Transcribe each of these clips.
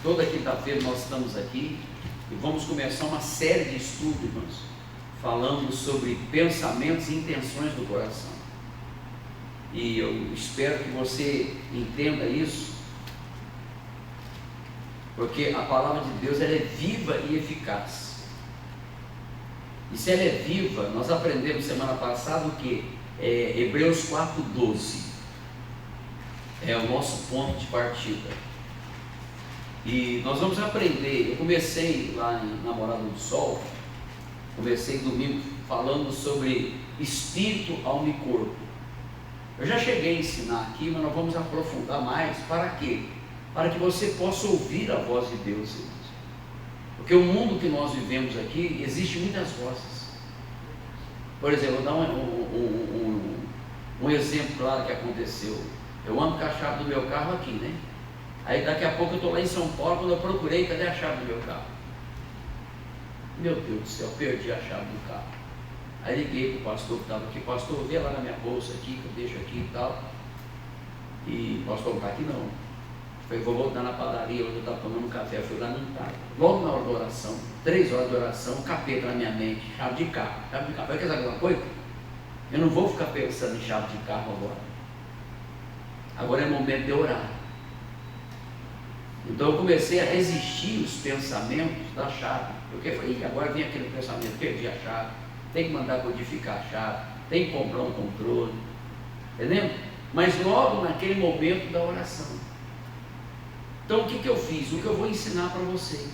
Toda quinta-feira nós estamos aqui e vamos começar uma série de estudos, irmãos, falando sobre pensamentos e intenções do coração. E eu espero que você entenda isso, porque a palavra de Deus ela é viva e eficaz. E se ela é viva, nós aprendemos semana passada o que? Hebreus 4:12 é o nosso ponto de partida. E nós vamos aprender. Eu comecei lá na Morada do Sol, comecei domingo falando sobre espírito, alma e corpo. Eu já cheguei a ensinar aqui, mas nós vamos aprofundar mais. Para quê? Para que você possa ouvir a voz de Deus, irmãos. Porque o mundo que nós vivemos aqui, existe muitas vozes. Por exemplo, vou dar um exemplo claro que aconteceu. Eu ando com a chave do meu carro aqui, né? Aí daqui a pouco eu estou lá em São Paulo, quando eu procurei, cadê a chave do meu carro? Meu Deus do céu, perdi a chave do carro. Aí liguei para o pastor que estava aqui: pastor, vê lá na minha bolsa aqui, que eu deixo aqui e tal. E o pastor não está aqui não. Falei, vou voltar na padaria, onde eu estava tomando um café, fui lá, não estava. Logo na hora da oração, 3 horas de oração, capeta na minha mente, chave de carro. Vai quer saber alguma coisa? Eu não vou ficar pensando em chave de carro agora. Agora é momento de orar. Então eu comecei a resistir os pensamentos da chave, porque eu falei, agora vem aquele pensamento, perdi a chave, tem que mandar codificar a chave, tem que comprar um controle, entendeu? Mas logo naquele momento da oração. Então o que eu fiz? O que eu vou ensinar para você?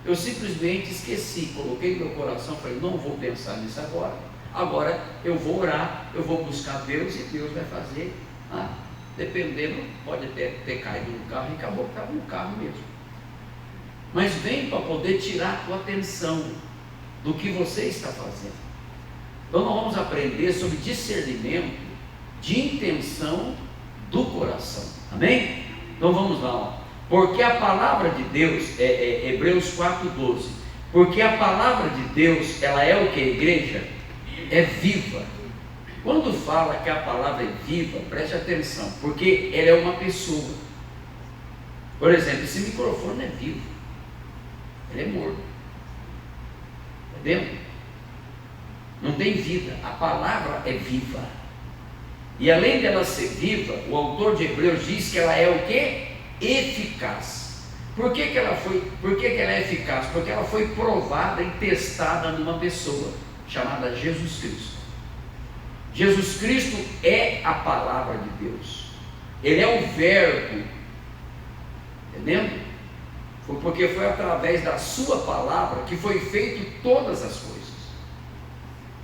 Eu simplesmente esqueci, coloquei no meu coração, falei, não vou pensar nisso agora. Agora eu vou orar, eu vou buscar Deus e Deus vai fazer. Dependendo, pode ter caído no carro e acabou que estava no carro mesmo. Mas vem para poder tirar a tua atenção do que você está fazendo. Então nós vamos aprender sobre discernimento de intenção do coração. Amém? Então vamos lá. Ó. Porque a palavra de Deus, Hebreus 4:12. Porque a palavra de Deus, ela é o que, igreja? É viva. Quando fala que a palavra é viva, preste atenção, porque ela é uma pessoa. Por exemplo, esse microfone é vivo, ele é morto, entendeu? Não tem vida, a palavra é viva. E além dela ser viva, o autor de Hebreus diz que ela é o quê? Eficaz. Por que ela é eficaz? Porque ela foi provada e testada numa pessoa chamada Jesus Cristo. Jesus Cristo é a palavra de Deus, Ele é o verbo, entendendo? Porque foi através da sua palavra que foi feito todas as coisas,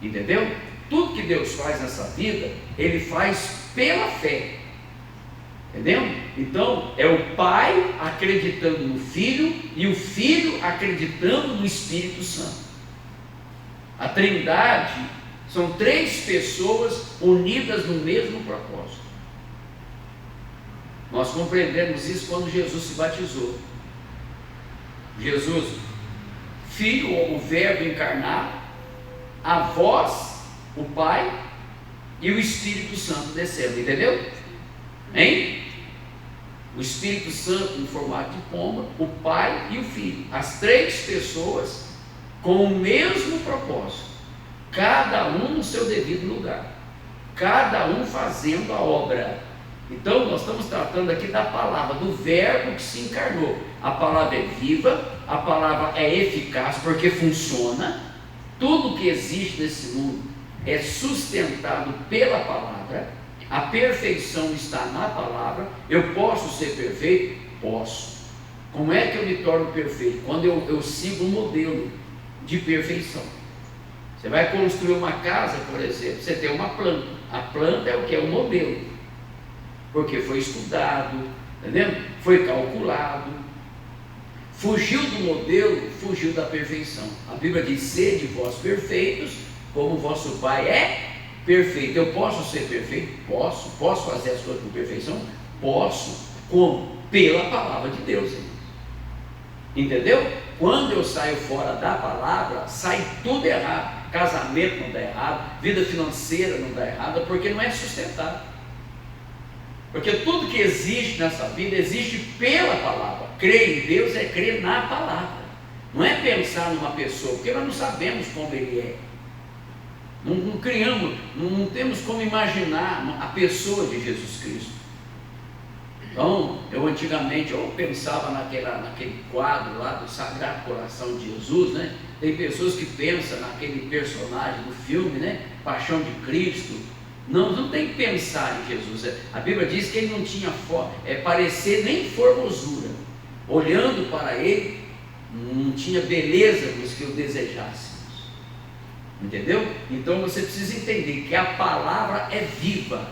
entendeu? Tudo que Deus faz nessa vida, Ele faz pela fé, entendeu? Então é o Pai acreditando no Filho e o Filho acreditando no Espírito Santo. A Trindade são 3 pessoas unidas no mesmo propósito. Nós compreendemos isso quando Jesus se batizou. Jesus, Filho, o Verbo encarnado, a voz, o Pai e o Espírito Santo descendo, entendeu? Hein? O Espírito Santo em formato de pomba, o Pai e o Filho, as 3 pessoas com o mesmo propósito. Cada um no seu devido lugar, cada um fazendo a obra. Então nós estamos tratando aqui da palavra, do verbo que se encarnou. A palavra é viva, a palavra é eficaz porque funciona. Tudo que existe nesse mundo é sustentado pela palavra. A perfeição está na palavra. Eu posso ser perfeito? Posso. Como é que eu me torno perfeito? Quando eu sigo um modelo de perfeição. Você vai construir uma casa, por exemplo, você tem uma planta. A planta é o que? É o modelo. Porque foi estudado, entendeu? Foi calculado. Fugiu do modelo, fugiu da perfeição. A Bíblia diz, sede vós perfeitos, como vosso Pai é perfeito. Eu posso ser perfeito? Posso. Posso fazer as coisas com perfeição? Posso. Como? Pela palavra de Deus. Entendeu? Quando eu saio fora da palavra, sai tudo errado. Casamento não dá errado, vida financeira não dá errado, porque não é sustentado. Porque tudo que existe nessa vida existe pela palavra. Crer em Deus é crer na palavra. Não é pensar numa pessoa, porque nós não sabemos como ele é. Não criamos, não temos como imaginar a pessoa de Jesus Cristo. Então, eu antigamente pensava naquele quadro lá do Sagrado Coração de Jesus, né? Tem pessoas que pensam naquele personagem do filme, né? Paixão de Cristo. Não tem que pensar em Jesus. A Bíblia diz que ele não tinha parecer nem formosura. Olhando para ele, não tinha beleza nos que o desejássemos. Entendeu? Então você precisa entender que a palavra é viva.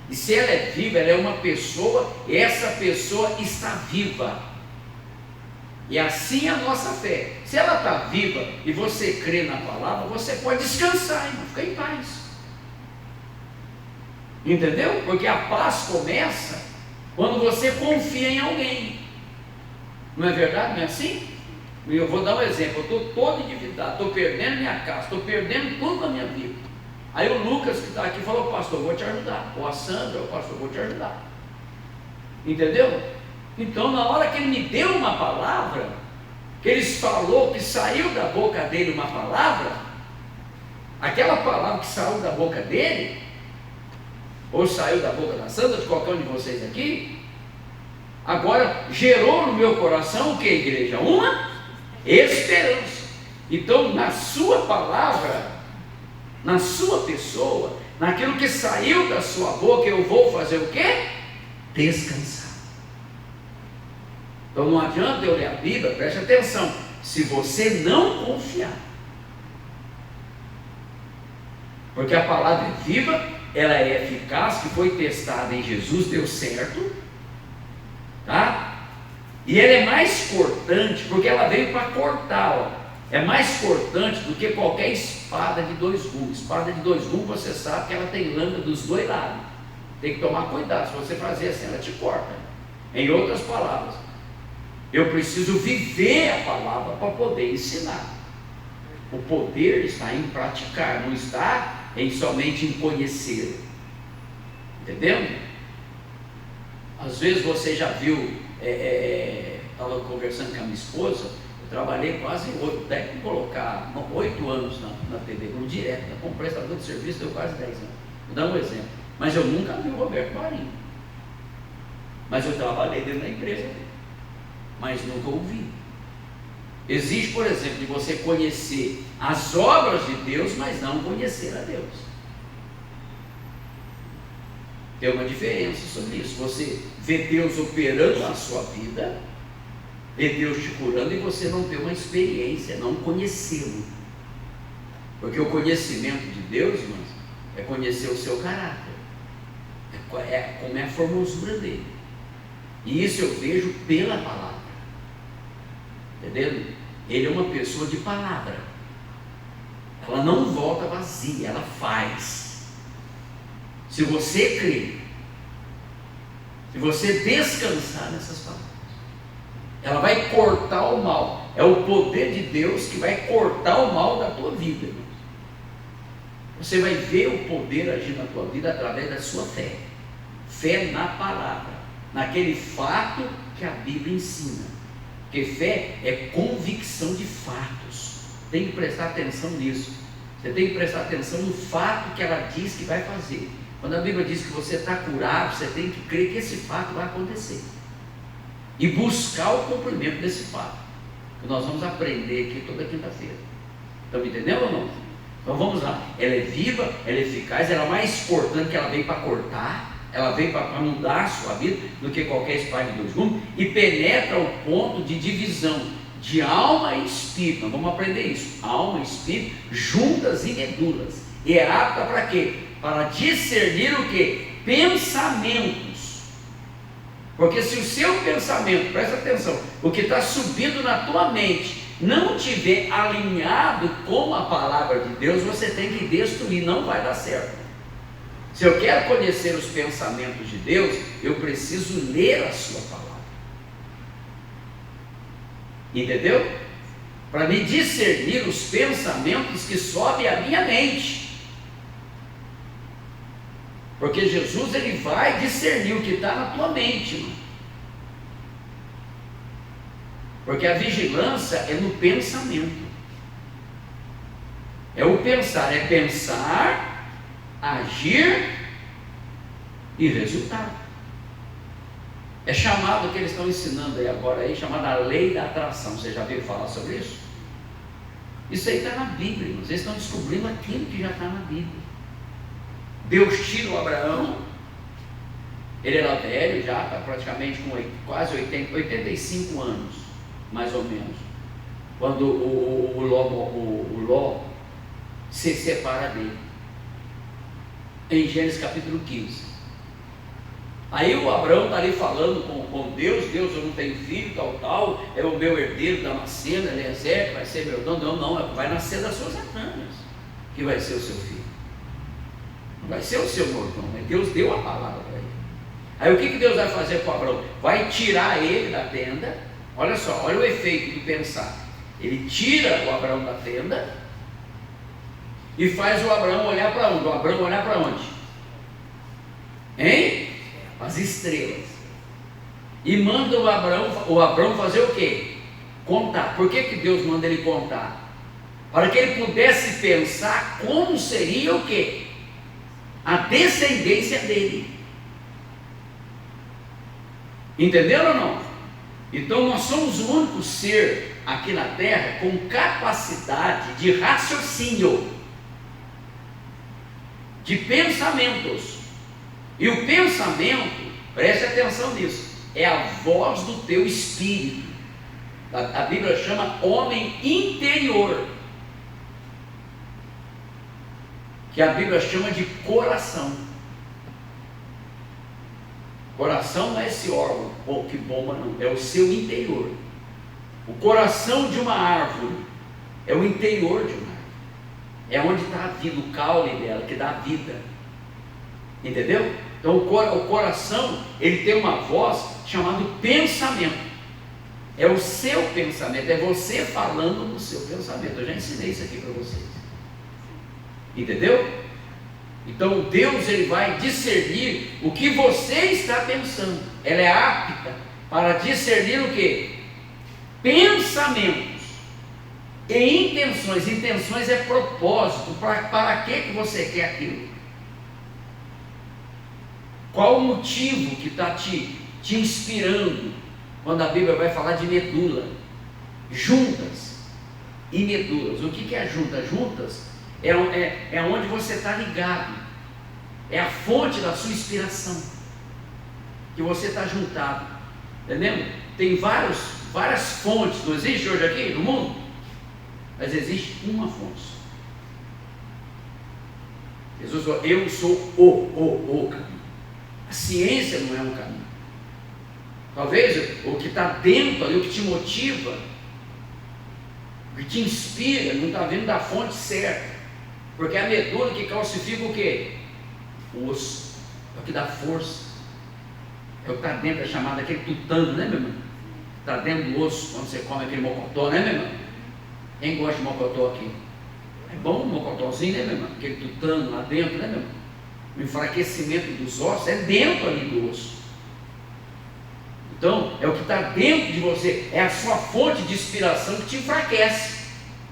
E se ela é viva, ela é uma pessoa, e essa pessoa está viva. E assim é a nossa fé. Se ela está viva e você crê na palavra, você pode descansar, irmão, fica em paz. Entendeu? Porque a paz começa quando você confia em alguém. Não é verdade? Não é assim? Eu vou dar um exemplo. Eu estou todo endividado, estou perdendo minha casa, estou perdendo tudo na minha vida. Aí o Lucas que está aqui falou: pastor, eu vou te ajudar. Ou a Sandra, o pastor, eu vou te ajudar. Entendeu? Então, na hora que ele me deu uma palavra, que ele falou, que saiu da boca dele uma palavra, aquela palavra que saiu da boca dele, ou saiu da boca da Sandra, de qualquer um de vocês aqui, agora gerou no meu coração o que, igreja? Uma esperança. Então, na sua palavra, na sua pessoa, naquilo que saiu da sua boca, eu vou fazer o quê? Descansar. Então não adianta eu ler a Bíblia, preste atenção, se você não confiar. Porque a palavra é viva, ela é eficaz, que foi testada em Jesus, deu certo, tá? E ela é mais cortante, porque ela veio para cortar, ó. É mais cortante do que qualquer espada de 2 gumes. Espada de 2 gumes, você sabe que ela tem lâmina dos 2 lados. Tem que tomar cuidado, se você fazer assim, ela te corta. Em outras palavras, eu preciso viver a palavra para poder ensinar. O poder está em praticar, não está somente em conhecer. Entendendo? Às vezes você já viu, estava conversando com a minha esposa. Eu trabalhei quase 8, até que colocar 8 anos na TV, no direto, como prestador de serviço, deu quase 10 anos. Vou dar um exemplo. Mas eu nunca vi o Roberto Marinho. Mas eu trabalhei dentro da empresa dele. Mas nunca ouvi. Existe, por exemplo, de você conhecer as obras de Deus, mas não conhecer a Deus. Tem uma diferença sobre isso. Você vê Deus operando na sua vida, vê Deus te curando e você não ter uma experiência, não conhecê-lo. Porque o conhecimento de Deus, irmãos, é conhecer o seu caráter, como é a formosura dele. E isso eu vejo pela palavra. Entendeu? Ele é uma pessoa de palavra. Ela não volta vazia, ela faz. Se você crer, se você descansar nessas palavras, ela vai cortar o mal. É o poder de Deus que vai cortar o mal da tua vida, irmãos. Você vai ver o poder agir na tua vida através da sua fé. Fé na palavra, naquele fato que a Bíblia ensina. Porque fé é convicção de fatos. Tem que prestar atenção nisso. Você tem que prestar atenção no fato que ela diz que vai fazer. Quando a Bíblia diz que você está curado, você tem que crer que esse fato vai acontecer. E buscar o cumprimento desse fato, que nós vamos aprender aqui toda quinta-feira. Estão me entendendo ou não? Então vamos lá. Ela é viva, ela é eficaz, ela é mais cortante, que ela veio para cortar, ela veio para mudar a sua vida do que qualquer espada de 2 gumes, e penetra o ponto de divisão de alma e espírito. Nós vamos aprender isso. Alma e espírito, juntas e medulas. E é apta para quê? Para discernir o quê? Pensamentos. Porque se o seu pensamento, presta atenção, o que está subindo na tua mente não estiver alinhado com a palavra de Deus, você tem que destruir, não vai dar certo. Se eu quero conhecer os pensamentos de Deus, eu preciso ler a sua palavra. Entendeu? Para me discernir os pensamentos que sobem à minha mente. Porque Jesus, ele vai discernir o que está na tua mente, mano. Porque a vigilância é no pensamento. É o pensar, é pensar, agir e resultado. É chamado, que eles estão ensinando aí agora, aí, chamado a lei da atração. Você já viu falar sobre isso? Isso aí está na Bíblia, irmãos. Eles estão descobrindo aquilo que já está na Bíblia. Deus tira o Abraão, ele era velho já, está praticamente com quase 85 anos, mais ou menos, quando o Ló se separa dele, em Gênesis capítulo 15. Aí o Abraão está ali falando com Deus: Deus, eu não tenho filho, tal, é o meu herdeiro da Macena, Eliezer, que vai ser meu dono. Não, vai nascer das suas entrañas que vai ser o seu filho, não vai ser o seu mordomo, mas Deus deu a palavra para ele. Aí o que Deus vai fazer com o Abraão? Vai tirar ele da tenda. Olha só, olha o efeito do pensar. Ele tira o Abraão da tenda e faz o Abraão olhar para onde? O Abraão olhar para onde? Hein? As estrelas. E manda o Abraão fazer o quê? Contar. Por que Deus manda ele contar? Para que ele pudesse pensar como seria o quê? A descendência dele. Entenderam ou não? Então nós somos o único ser aqui na terra com capacidade de raciocínio, de pensamentos. E o pensamento, preste atenção nisso, é a voz do teu espírito. A Bíblia chama homem interior, que a Bíblia chama de coração. Coração não é esse órgão que bomba, não, é o seu interior. O coração de uma árvore é o interior de uma árvore, é onde está a vida, o caule dela, que dá a vida. Entendeu? Então o coração, ele tem uma voz chamada pensamento. É o seu pensamento, é você falando no seu pensamento. Eu já ensinei isso aqui para vocês. Entendeu? Então Deus, ele vai discernir o que você está pensando. Ela é apta para discernir o que? Pensamentos e intenções. Intenções é propósito. Para que você quer aquilo? Qual o motivo que está te inspirando? Quando a Bíblia vai falar de medula, juntas e medulas. O que é juntas? Juntas é onde você está ligado, é a fonte da sua inspiração, que você está juntado, entendeu? Tem várias fontes, não existe hoje aqui no mundo, mas existe uma fonte. Jesus falou: eu sou o caminho. A ciência não é um caminho. Talvez o que está dentro ali, o que te motiva, o que te inspira, não está vindo da fonte certa. Porque a medula que calcifica o quê? O osso. É o que dá força. É o que está dentro, é chamado aquele tutano, né, meu irmão? Está dentro do osso, quando você come aquele mocotó, né, meu irmão? Quem gosta de mocotó aqui? É bom um mocotózinho, né, meu irmão? Aquele tutano lá dentro, né, meu irmão? O enfraquecimento dos ossos é dentro ali do osso. Então, é o que está dentro de você, é a sua fonte de inspiração que te enfraquece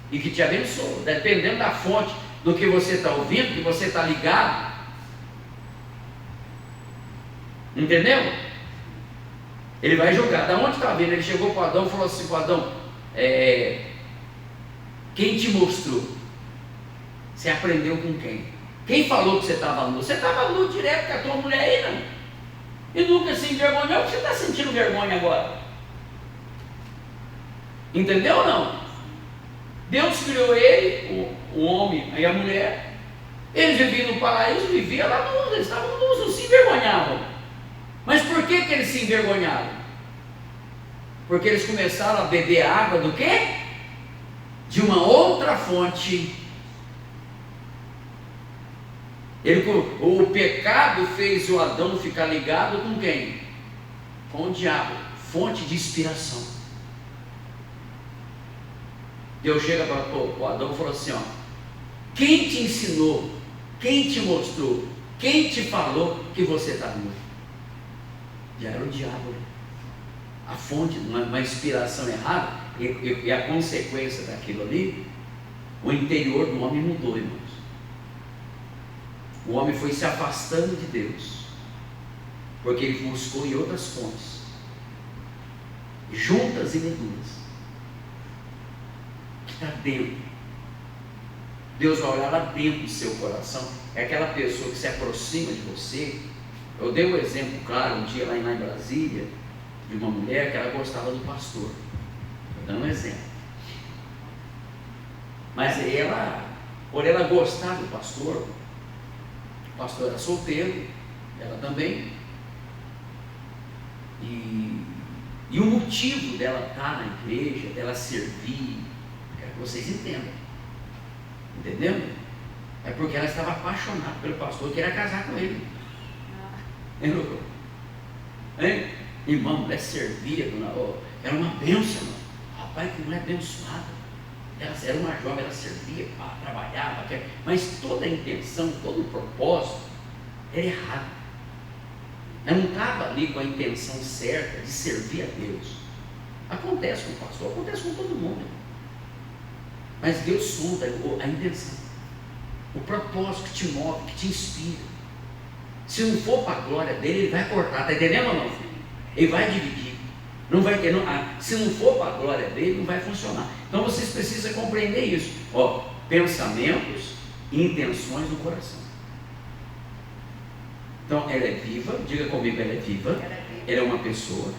e que te abençoa, dependendo da fonte do que você está ouvindo, que você está ligado. Entendeu? Ele vai jogar. Da onde está vindo? Ele chegou para Adão e falou assim para Adão: quem te mostrou? Você aprendeu com quem? Quem falou que você estava nu? Você estava nu direto com a tua mulher aí, não? E nunca se envergonhou. Você está sentindo vergonha agora? Entendeu ou não? Deus criou ele, o homem e a mulher. Eles viviam no paraíso, viviam lá nus, eles estavam nus, não se envergonhavam. Mas por que eles se envergonharam? Porque eles começaram a beber água do quê? De uma outra fonte. O pecado fez o Adão ficar ligado com quem? Com o diabo, fonte de inspiração. Deus chega para o Adão e falou assim: ó, quem te ensinou? Quem te mostrou? Quem te falou que você está nu? Já era o diabo, né? A fonte de uma inspiração errada e a consequência daquilo ali, o interior do homem mudou, irmãos. O homem foi se afastando de Deus, porque ele buscou em outras fontes, juntas e medulas, que está dentro. Deus vai olhar lá dentro do seu coração. É aquela pessoa que se aproxima de você. Eu dei um exemplo claro um dia lá em Brasília, de uma mulher que ela gostava do pastor. Estou dando um exemplo. Mas ela, por ela gostar do pastor, o pastor era solteiro, ela também. E o motivo dela estar na igreja, dela servir, quero que vocês entendam. Entendendo? É porque ela estava apaixonada pelo pastor e queria casar com ele. Hein? Irmão, mulher servia, era uma bênção, irmão. Rapaz, que mulher abençoada. Ela era uma jovem, ela servia, trabalhava, mas toda a intenção, todo o propósito era errado. Ela não estava ali com a intenção certa de servir a Deus. Acontece com o pastor, acontece com todo mundo, irmão. Mas Deus sonda a intenção, o propósito que te move, que te inspira. Se não for para a glória dele, ele vai cortar, está entendendo ou não? Ele vai dividir. Não vai ter, se não for para a glória dele, não vai funcionar. Então vocês precisam compreender isso. Pensamentos e intenções do coração. Então ela é viva, diga comigo, ela é viva, ela é uma pessoa.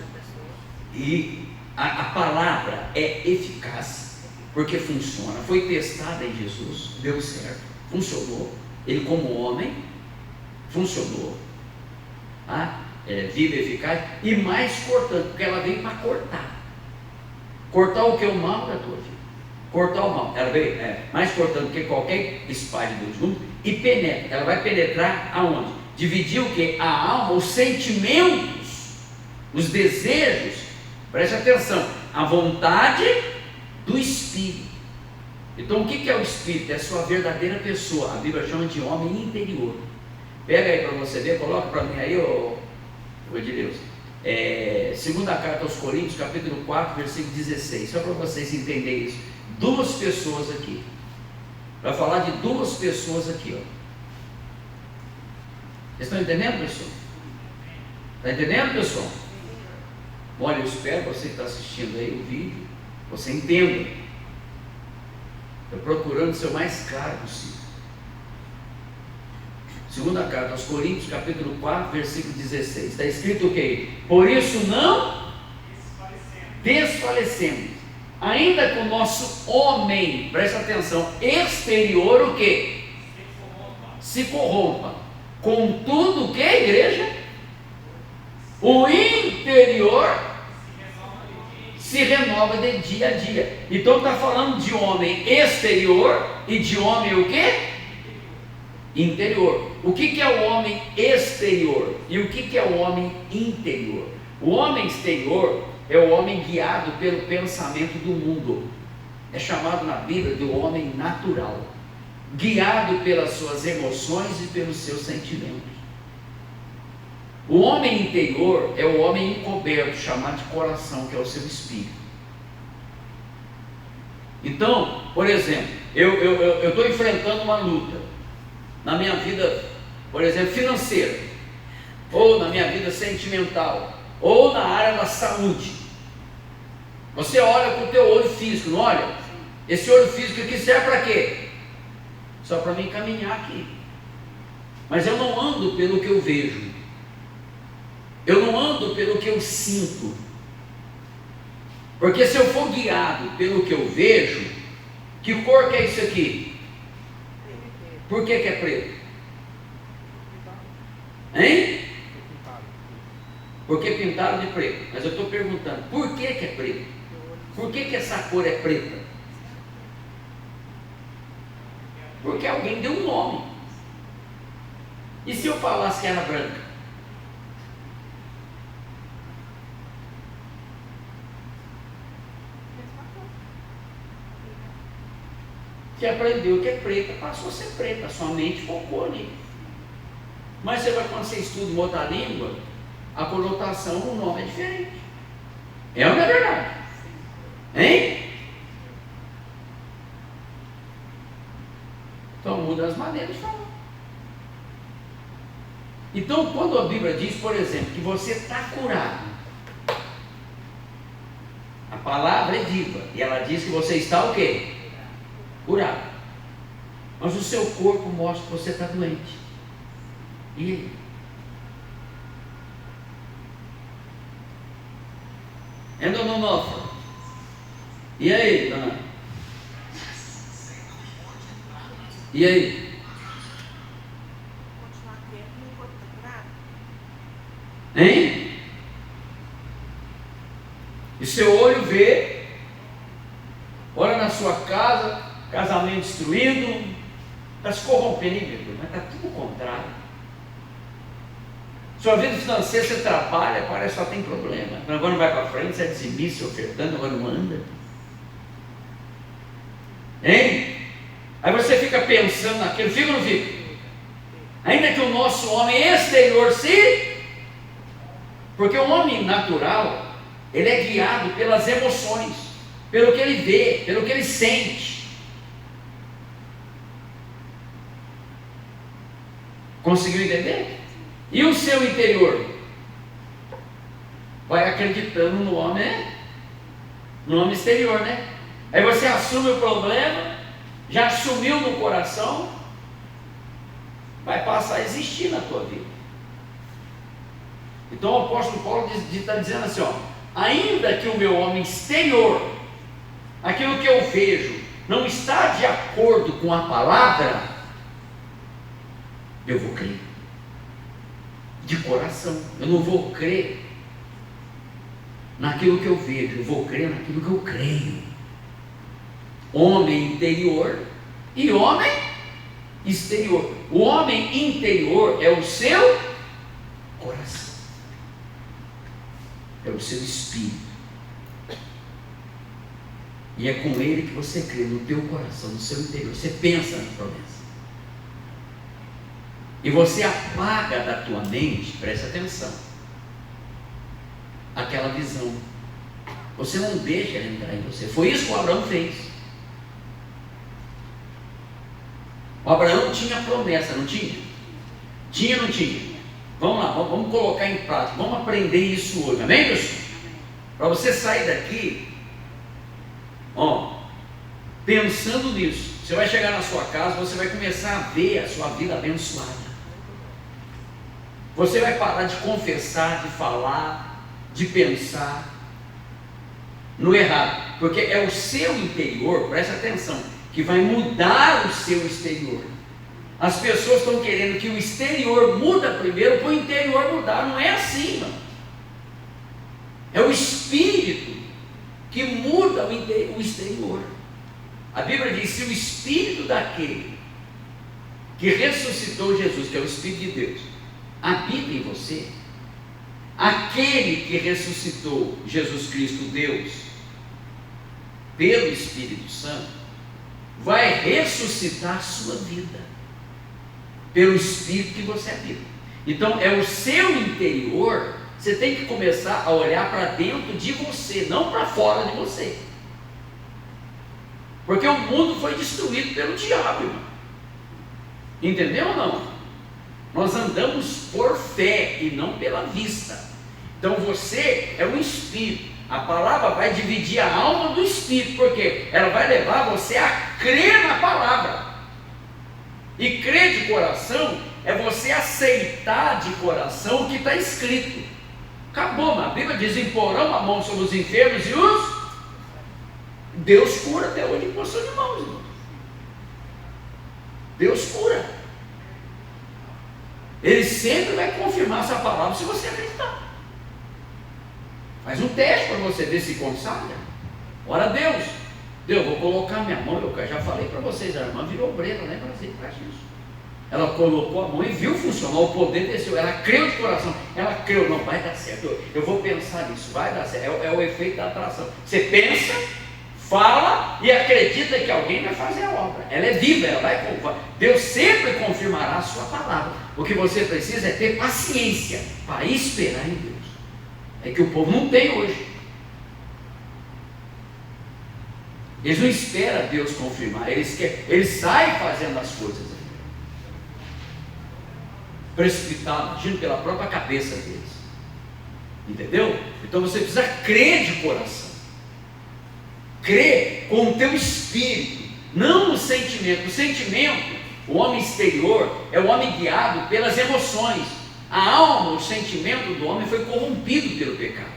E a palavra é eficaz, porque funciona, foi testada em Jesus, deu certo, funcionou. Ele como homem, funcionou. É viva, eficaz e mais cortante, porque ela veio para cortar. Cortar o que? O mal da tua vida. Cortar o mal. Ela veio mais cortante que qualquer espada de Deus junto e penetra. Ela vai penetrar aonde? Dividir o que? A alma, os sentimentos, os desejos. Preste atenção. A vontade do Espírito. Então o que é o Espírito? É a sua verdadeira pessoa. A Bíblia chama de homem interior. Pega aí para você ver, coloca para mim aí, ô Edileuza. Segunda carta aos Coríntios, capítulo 4, versículo 16. Só para vocês entenderem isso. Duas pessoas aqui. Vai falar de duas pessoas aqui, ó. Vocês estão entendendo, pessoal? Está entendendo, pessoal? Olha, eu espero você que está assistindo aí o vídeo, você entenda. Estou procurando ser o mais claro possível. Segunda carta aos Coríntios, capítulo 4, versículo 16. Está escrito o quê? Por isso não desfalecemos. Ainda que o nosso homem, presta atenção, exterior o quê? Se corrompa. Contudo, o que, igreja? O interior se renova de dia a dia. Então está falando de homem exterior e de homem o quê? Interior. O que é o homem exterior e o que é o homem interior? O homem exterior é o homem guiado pelo pensamento do mundo. É chamado na Bíblia de homem natural, guiado pelas suas emoções e pelos seus sentimentos. O homem interior é o homem encoberto, chamado de coração, que é o seu espírito. Então, por exemplo, eu estou enfrentando uma luta na minha vida, por exemplo, financeira, ou na minha vida sentimental, ou na área da saúde. Você olha com o teu olho físico, não olha? Esse olho físico aqui serve para quê? Só para mim caminhar aqui. Mas eu não ando pelo que eu vejo. Eu não ando pelo que eu sinto. Porque se eu for guiado pelo que eu vejo, que cor que é isso aqui? Por que é preto? Hein? Porque pintaram de preto. Mas eu estou perguntando, por que é preto? Por que essa cor é preta? Porque alguém deu um nome. E se eu falasse que era branca? Que aprendeu que é preta, passou a ser preta, sua mente focou ali. Mas quando você estuda uma outra língua, a conotação, o nome é diferente. É ou não é verdade? Hein? Então muda as maneiras de falar. Então, quando a Bíblia diz, por exemplo, que você está curado, a palavra é viva, e ela diz que você está o quê? Curado. Mas o seu corpo mostra que você está doente. E aí? Endonomorfa. E aí, dona? E aí? Hein? E seu olho vê, olha na sua casa, casamento destruído, está se corrompendo, meu Deus, mas está tudo o contrário. Sua vida financeira, você trabalha, parece que só tem problema. Agora não vai para frente, você é dizimista, se ofertando, agora não anda. Hein? Aí você fica pensando naquilo, fica ou não fica? Ainda que o nosso homem exterior se... Porque o homem natural, ele é guiado pelas emoções, pelo que ele vê, pelo que ele sente. Conseguiu entender? E o seu interior? Vai acreditando no homem, no homem exterior, né? Aí você assume o problema, já assumiu no coração, vai passar a existir na tua vida. Então o apóstolo Paulo está dizendo assim, ó, ainda que o meu homem exterior, aquilo que eu vejo, não está de acordo com a palavra, eu vou crer. De coração. Eu não vou crer naquilo que eu vejo, eu vou crer naquilo que eu creio. Homem interior e homem exterior. O homem interior é o seu coração. É o seu espírito. E é com ele que você crê, no teu coração, no seu interior. Você pensa na promessa. E você apaga da tua mente, presta atenção, aquela visão. Você não deixa ela entrar em você. Foi isso que o Abraão fez. O Abraão tinha promessa, não tinha? Tinha ou não tinha? Vamos lá, vamos colocar em prática, vamos aprender isso hoje, amém, pessoal? Para você sair daqui, ó, pensando nisso, você vai chegar na sua casa, você vai começar a ver a sua vida abençoada. Você vai parar de confessar, de falar, de pensar no errado, porque é o seu interior, presta atenção, que vai mudar o seu exterior. As pessoas estão querendo que o exterior muda primeiro para o interior mudar. Não é assim, mano. É o espírito que muda o exterior. A Bíblia diz: se o espírito daquele que ressuscitou Jesus, que é o Espírito de Deus, habita em você, aquele que ressuscitou Jesus Cristo, Deus, pelo Espírito Santo, vai ressuscitar a sua vida, pelo Espírito que você habita. Então é o seu interior. Você tem que começar a olhar para dentro de você, não para fora de você, porque o mundo foi destruído pelo diabo, irmão. Entendeu ou não? Nós andamos por fé e não pela vista. Então você é um espírito. A palavra vai dividir a alma do espírito, porque ela vai levar você a crer na palavra. E crer de coração é você aceitar de coração o que está escrito. Acabou, mas a Bíblia diz: imporão a mão sobre os enfermos e os... Deus cura até hoje em posição de mãos, irmão. Deus cura. Ele sempre vai confirmar essa palavra se você acreditar. Faz um teste para você ver se consagra. Ora a Deus. Deus, vou colocar minha mão. Eu já falei para vocês, a irmã virou obreira, né? Para isso. Ela colocou a mão e viu funcionar, o poder desceu. Ela creu de coração. Ela creu, não vai dar certo. Eu vou pensar nisso, vai dar certo. É o efeito da atração. Você pensa, fala e acredita que alguém vai fazer a obra. Ela é viva, Deus sempre confirmará a sua palavra. O que você precisa é ter paciência para esperar em Deus. É que o povo não tem hoje. Eles não esperam Deus confirmar, eles saem fazendo as coisas, precipitados, agindo pela própria cabeça deles. Entendeu? Então você precisa crer de coração, crer com o teu espírito, não no sentimento. O sentimento, o homem exterior, é o homem guiado pelas emoções. A alma, o sentimento do homem foi corrompido pelo pecado.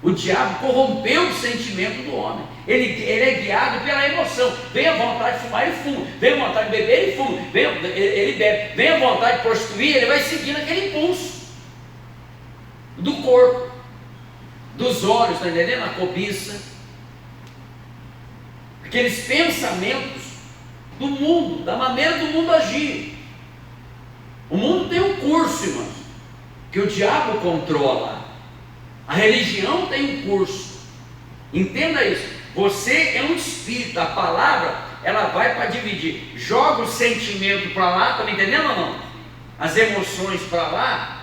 O diabo corrompeu o sentimento do homem. Ele é guiado pela emoção. Vem a vontade de fumar, ele fuma. Vem a vontade de beber, ele fuma. Ele bebe. Vem a vontade de prostituir, ele vai seguindo aquele impulso do corpo, dos olhos, está entendendo? A cobiça, aqueles pensamentos do mundo, da maneira do mundo agir. O mundo tem um curso, irmãos, que o diabo controla. A religião tem um curso. Entenda isso. Você é um espírito. A palavra, ela vai para dividir. Joga o sentimento para lá, está me entendendo ou não? As emoções para lá.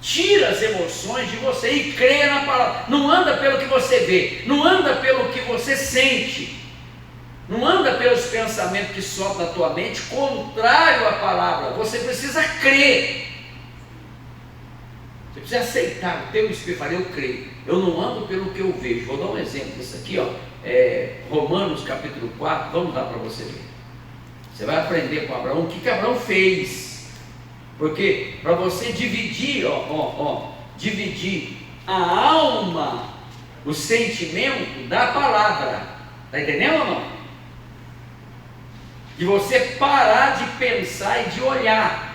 Tira as emoções de você e crê na palavra. Não anda pelo que você vê, não anda pelo que você sente, não anda pelos pensamentos que sobem na tua mente, contrário à palavra. Você precisa crer. Você precisa aceitar. O teu espírito fala, eu creio. Eu não ando pelo que eu vejo. Vou dar um exemplo disso aqui, ó. Romanos capítulo 4, vamos lá para você ver. Você vai aprender com Abraão o que Abraão fez. Porque para você dividir, dividir a alma, o sentimento da palavra, está entendendo ou não? De você parar de pensar e de olhar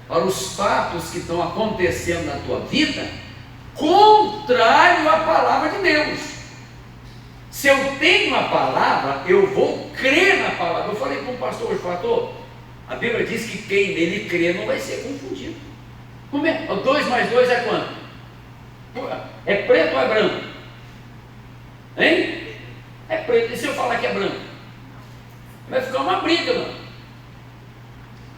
para os fatos que estão acontecendo na tua vida, contrário à palavra de Deus. Se eu tenho a palavra, eu vou crer na palavra. Eu falei com o pastor hoje, pastor, a Bíblia diz que quem nele crê não vai ser confundido. Como é? 2 mais 2 é quanto? É preto ou é branco? Hein? É preto. E se eu falar que é branco? Vai ficar uma briga, mano.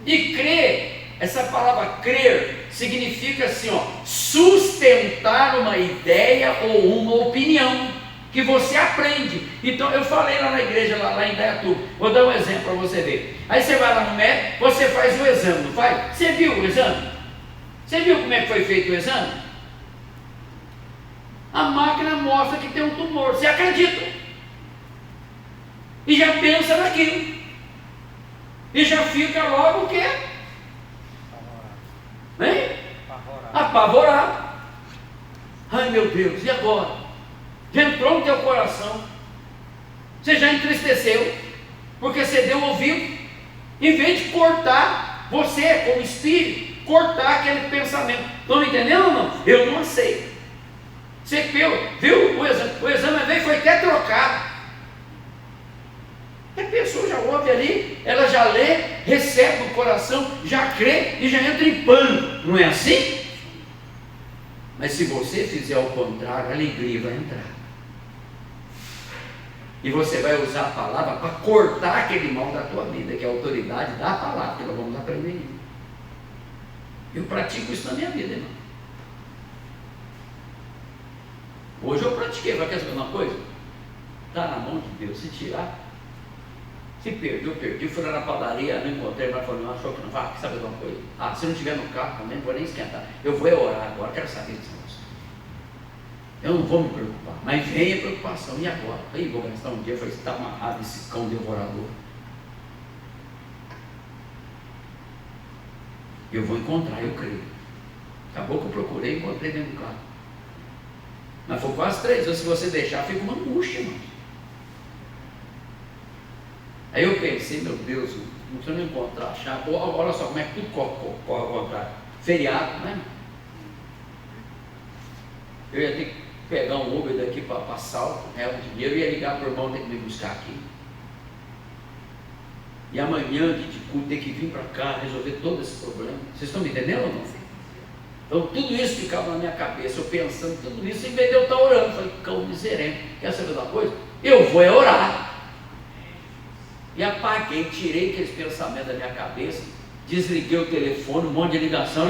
E crer, essa palavra crer, significa assim, sustentar uma ideia ou uma opinião que você aprende. Então eu falei lá na igreja, lá em Indaiatuba, vou dar um exemplo para você ver. Aí você vai lá no médico, você faz o exame, não faz? Você viu o exame? Você viu como é que foi feito o exame? A máquina mostra que tem um tumor, você acredita e já pensa naquilo e já fica logo o quê? Hein? Apavorado. Ai meu Deus, e agora? Já entrou no teu coração, você já entristeceu, porque você deu ouvido, em vez de cortar, você como espírito, cortar aquele pensamento. Estão me entendendo ou não? Eu não aceito. Você viu o exame veio, foi até trocado. A pessoa já ouve ali, ela já lê, recebe no coração, já crê e já entra em pânico. Não é assim? Mas se você fizer o contrário, a alegria vai entrar. E você vai usar a palavra para cortar aquele mal da tua vida, que é a autoridade da palavra, que nós vamos aprender. Eu pratico isso na minha vida, irmão. Hoje eu pratiquei, vai querer saber uma coisa? Está na mão de Deus, se tirar. Se perdeu, perdi. Fui lá na padaria, não encontrei, mas falei, não, achou que não vai, quer saber de uma coisa? Se não estiver no carro também, não vou nem esquentar. Eu vou orar agora, quero saber disso. Eu não vou me preocupar, mas vem a preocupação, e agora? Aí vou gastar um dia, falei, está amarrado esse cão devorador. Eu vou encontrar, eu creio. Acabou que eu procurei, encontrei dentro do carro. Mas foi quase 3 anos, se você deixar, fica uma angústia, irmão. Aí eu pensei, meu Deus, não precisa não encontrar, achar, olha só como é que tudo corre ao contrário. Feriado, né? Eu ia ter que pegar um Uber daqui para Salto, o dinheiro, ia ligar para o irmão ter que me buscar aqui. E amanhã de culto ter que vir para cá, resolver todo esse problema. Vocês estão me entendendo ou não? Então tudo isso ficava na minha cabeça, eu pensando tudo isso, em vez de eu estar orando, eu falei, cão miserento, quer saber de uma coisa? Eu vou orar. E apaguei, tirei aqueles pensamentos da minha cabeça, desliguei o telefone, um monte de ligação,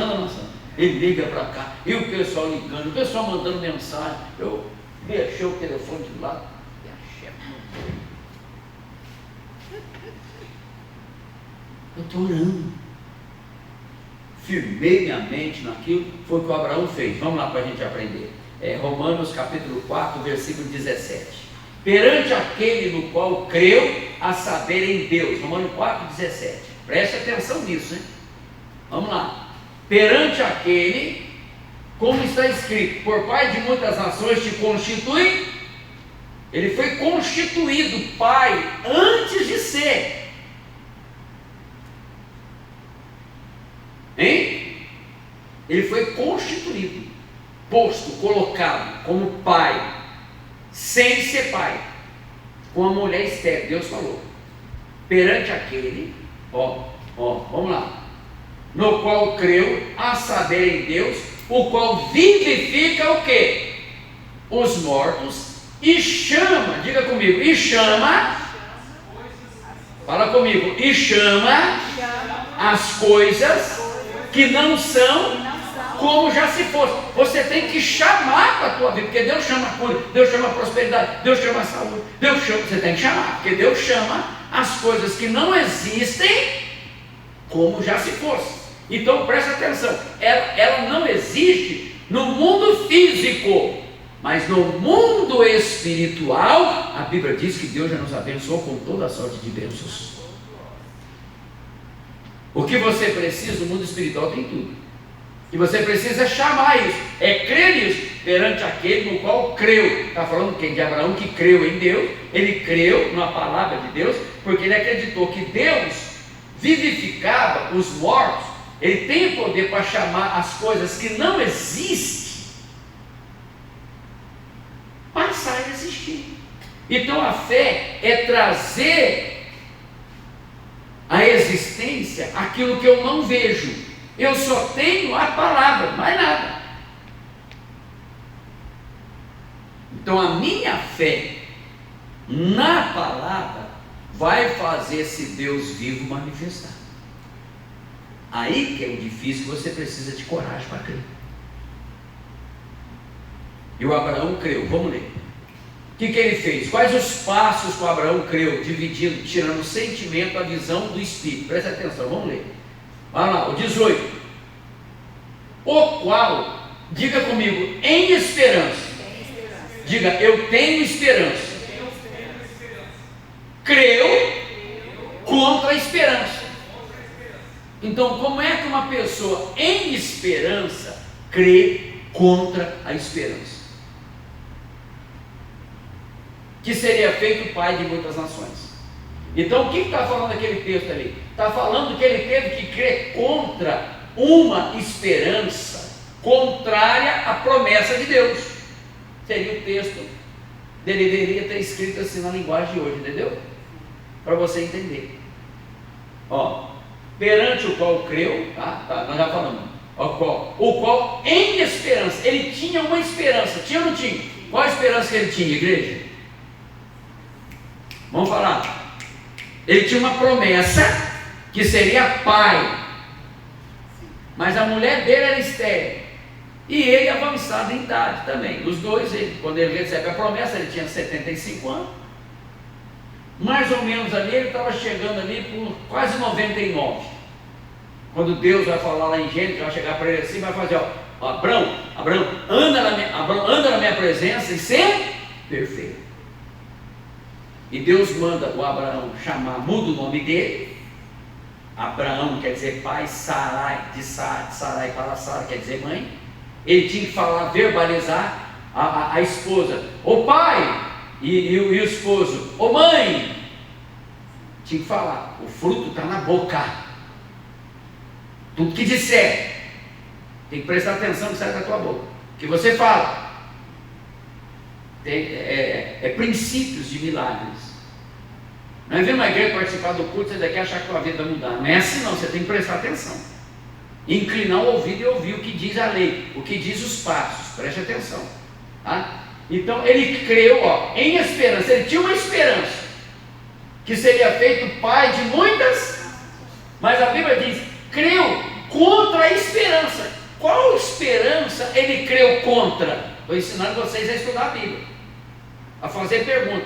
ele liga para cá, e o pessoal ligando, o pessoal mandando mensagem, eu deixei o telefone de lado, e a chefe eu estou orando, firmei minha mente naquilo, foi o que o Abraão fez. Vamos lá para a gente aprender. Romanos capítulo 4, versículo 17. Perante aquele no qual creu, a saber em Deus. Romanos 4, 17. Preste atenção nisso, hein? Vamos lá. Perante aquele, como está escrito, por pai de muitas nações te constitui. Ele foi constituído pai antes de ser. Hein? Ele foi constituído, posto, colocado como pai, sem ser pai, com a mulher estéril. Deus falou, perante aquele, vamos lá, no qual creu, a saber em Deus, o qual vivifica o quê? Os mortos, e chama, diga comigo, e chama, fala comigo, e chama as coisas que não são como já se fosse. Você tem que chamar para a tua vida, porque Deus chama a cura, Deus chama a prosperidade, Deus chama a saúde, Deus chama, você tem que chamar, porque Deus chama as coisas que não existem como já se fosse. Então presta atenção, ela não existe no mundo físico, mas no mundo espiritual, a Bíblia diz que Deus já nos abençoou com toda a sorte de bênçãos. O que você precisa no mundo espiritual tem tudo. E você precisa chamar isso, crer nisso, perante aquele no qual creu. Está falando quem? De Abraão, que creu em Deus. Ele creu na palavra de Deus, porque ele acreditou que Deus vivificava os mortos. Ele tem poder para chamar as coisas que não existem, passar a existir. Então a fé é trazer à existência aquilo que eu não vejo. Eu só tenho a palavra, mais nada. Então a minha fé na palavra vai fazer esse Deus vivo manifestar. Aí que é o difícil, que você precisa de coragem para crer. E o Abraão creu, vamos ler. O que ele fez? Quais os passos que o Abraão creu? Dividindo, tirando o sentimento, a visão do Espírito. Presta atenção, vamos ler. Vai lá, o 18. O qual, diga comigo, em esperança. Diga, eu tenho esperança. Creu contra a esperança. Então, como é que uma pessoa em esperança crê contra a esperança? Que seria feito pai de muitas nações. Então o que está falando aquele texto ali? Está falando que ele teve que crer contra uma esperança contrária à promessa de Deus. Seria o texto, deveria ter escrito assim na linguagem de hoje, entendeu? Para você entender. Perante o qual creu, nós já falamos, o qual em esperança, ele tinha uma esperança, tinha ou não tinha? Qual a esperança que ele tinha, igreja? Vamos falar. Ele tinha uma promessa que seria pai, mas a mulher dele era estéril, e ele avançado em idade também. Os dois, quando ele recebe a promessa, ele tinha 75 anos, mais ou menos ali, ele estava chegando ali por quase 99. Quando Deus vai falar lá em Gênesis, vai chegar para ele assim, vai fazer, Abraão, anda na minha presença e ser perfeito. E Deus manda o Abraão chamar, muda o nome dele. Abraão quer dizer pai, Sarai, de Sarai para Sara quer dizer mãe. Ele tinha que falar, verbalizar a esposa, o pai, e o esposo, ô mãe. Tinha que falar, o fruto está na boca. Tudo que disser, tem que prestar atenção no que sai da tua boca. O que você fala é princípios de milagres. Não é vir uma igreja participar do culto, você daqui achar que a tua vida vai mudar. Não é assim não, você tem que prestar atenção. inclinar o ouvido e ouvir o que diz a lei, o que diz os passos, preste atenção, tá? Então ele creu, em esperança, ele tinha uma esperança, que seria feito pai de muitas, mas a Bíblia diz, creu contra a esperança. Qual esperança ele creu contra? Estou ensinando vocês a estudar a Bíblia, a fazer pergunta.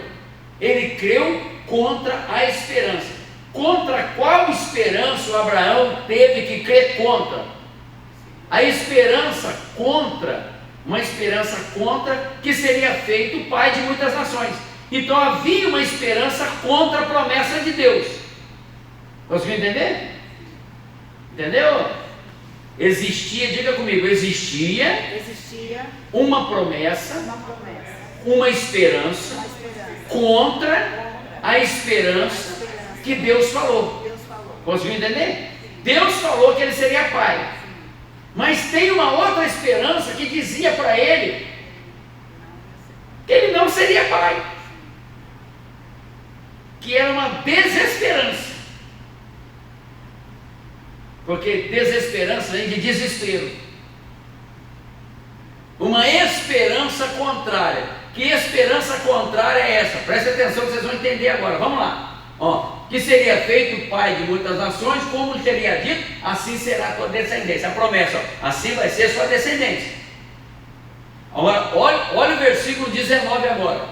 Ele creu contra a esperança. Contra qual esperança o Abraão teve que crer contra? A esperança contra, uma esperança contra que seria feito pai de muitas nações. Então havia uma esperança contra a promessa de Deus. Conseguiu entender? Entendeu? Existia, diga comigo, existia uma promessa, uma esperança contra a esperança que Deus falou. Conseguiu entender? Deus falou que ele seria pai, mas tem uma outra esperança que dizia para ele que ele não seria pai, que era uma desesperança, porque desesperança vem de desespero. Uma esperança contrária. Que esperança contrária é essa? Preste atenção que vocês vão entender agora. Vamos lá. Que seria feito pai de muitas nações, como teria dito, assim será a tua descendência. A promessa, assim vai ser a sua descendência. Agora, olha o versículo 19 agora.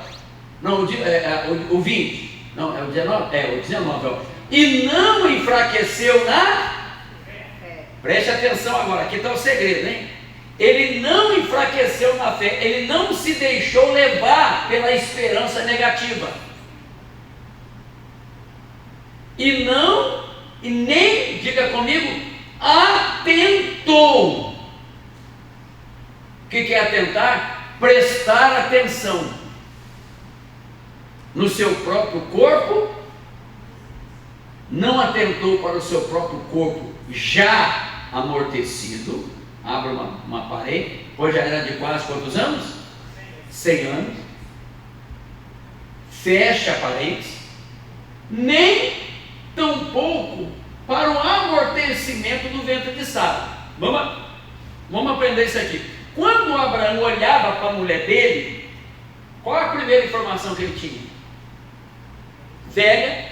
Não, o 20. Não, é o 19? É, o 19. E não enfraqueceu na... Preste atenção agora, aqui está o segredo, hein? Ele não enfraqueceu na fé, ele não se deixou levar pela esperança negativa. E nem, diga comigo, atentou. O que é atentar? Prestar atenção no seu próprio corpo. Não atentou para o seu próprio corpo já amortecido. Abra uma parede. Hoje já era de quase quantos anos? 100 anos. Fecha a parede. Nem tampouco para o amortecimento do ventre de Sara. Vamos aprender isso aqui. Quando Abraão olhava para a mulher dele, qual a primeira informação que ele tinha? Velha,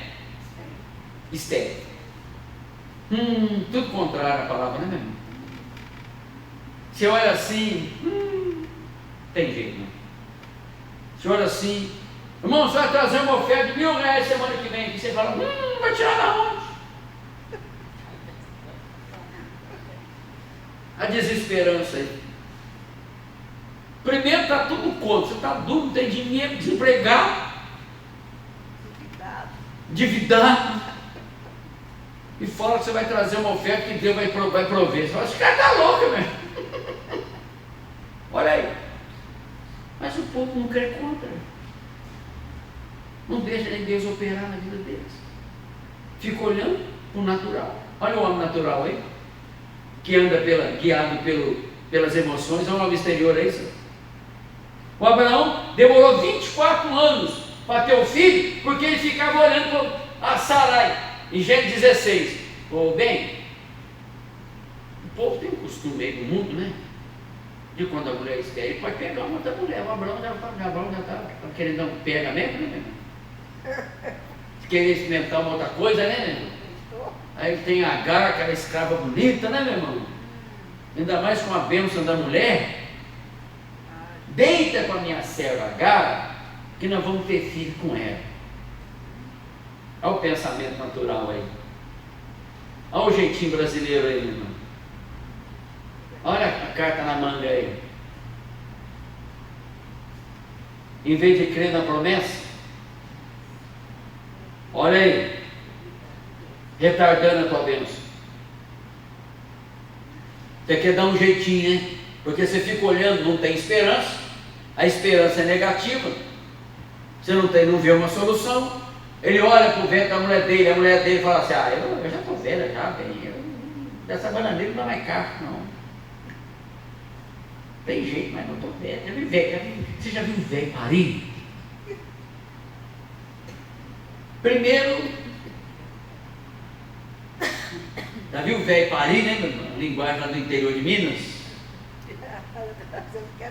estéril. Tudo contrário à palavra, né, meu irmão? Você olha assim, tem jeito, não. Você olha assim, irmão, você vai trazer uma oferta de R$1.000 semana que vem. E você fala, vai tirar da onde? A desesperança aí. Primeiro está tudo contra, você está duro, não tem dinheiro, desempregado, endividado. E fala que você vai trazer uma oferta que Deus vai prover. Você fala, esse cara está louco, meu. Olha aí. Mas o povo não crê contra. Não deixa nem Deus operar na vida deles. Fica olhando para o natural. Olha o homem natural aí, que anda guiado pelas emoções. Olha o homem exterior aí, senhor. O Abraão demorou 24 anos para ter o filho, porque ele ficava olhando para a Sarai. Em Gênesis 16. Bem, o povo tem um costume aí do mundo, né? E quando a mulher é estéril, pode pegar uma outra mulher. O Abraão já está querendo dar um pega mesmo, né, meu irmão? Querer experimentar uma outra coisa, né, meu irmão? Aí tem a Agar, aquela escrava bonita, né, meu irmão? Ainda mais com a bênção da mulher. Deita com a minha serva Agar, que nós vamos ter filho com ela. Olha o pensamento natural aí. Olha o jeitinho brasileiro aí, meu irmão. Olha a carta na manga aí. Em vez de crer na promessa, olha aí, retardando a tua bênção. Você quer dar um jeitinho, né? Porque você fica olhando, não tem esperança. A esperança é negativa. Você não vê uma solução. Ele olha para o vento da mulher dele, a mulher dele fala assim, eu já estou velha, já, bem, dessa bananeira não dá mais carro, não. Tem jeito, mas não estou velho. Você já viu velho parir? Primeiro, Já viu o velho parir, né, meu irmão? Linguagem lá do interior de Minas.